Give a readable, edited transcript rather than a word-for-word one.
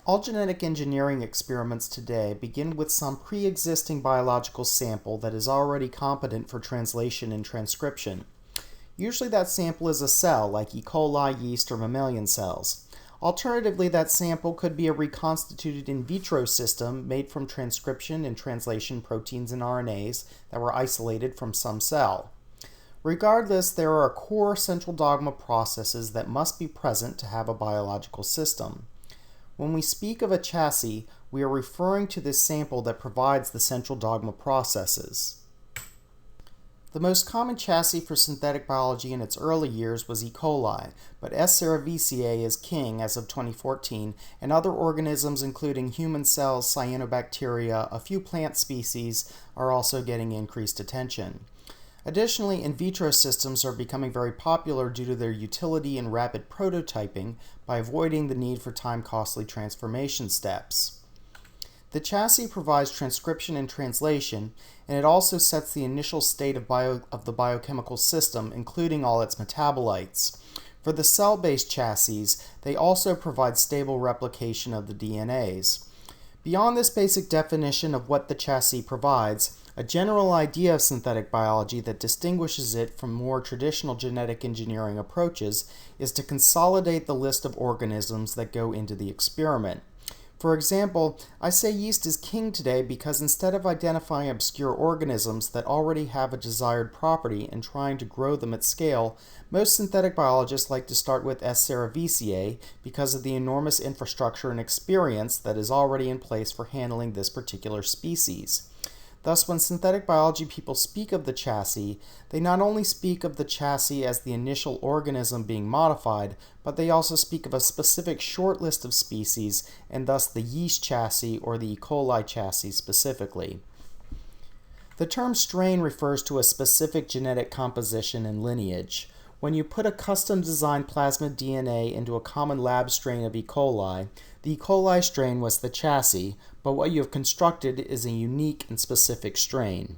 All genetic engineering experiments today begin with some pre-existing biological sample that is already competent for translation and transcription. Usually that sample is a cell, like E. coli, yeast, or mammalian cells. Alternatively, that sample could be a reconstituted in vitro system made from transcription and translation proteins and RNAs that were isolated from some cell. Regardless, there are core central dogma processes that must be present to have a biological system. When we speak of a chassis, we are referring to this sample that provides the central dogma processes. The most common chassis for synthetic biology in its early years was E. coli, but S. cerevisiae is king as of 2014, and other organisms including human cells, cyanobacteria, a few plant species are also getting increased attention. Additionally, in vitro systems are becoming very popular due to their utility in rapid prototyping by avoiding the need for time-costly transformation steps. The chassis provides transcription and translation, and it also sets the initial state of the biochemical system, including all its metabolites. For the cell-based chassis, they also provide stable replication of the DNAs. Beyond this basic definition of what the chassis provides, a general idea of synthetic biology that distinguishes it from more traditional genetic engineering approaches is to consolidate the list of organisms that go into the experiment. For example, I say yeast is king today because instead of identifying obscure organisms that already have a desired property and trying to grow them at scale, most synthetic biologists like to start with S. cerevisiae because of the enormous infrastructure and experience that is already in place for handling this particular species. Thus, when synthetic biology people speak of the chassis, they not only speak of the chassis as the initial organism being modified, but they also speak of a specific short list of species, and thus the yeast chassis or the E. coli chassis specifically. The term strain refers to a specific genetic composition and lineage. When you put a custom-designed plasmid DNA into a common lab strain of E. coli, the E. coli strain was the chassis, but what you have constructed is a unique and specific strain.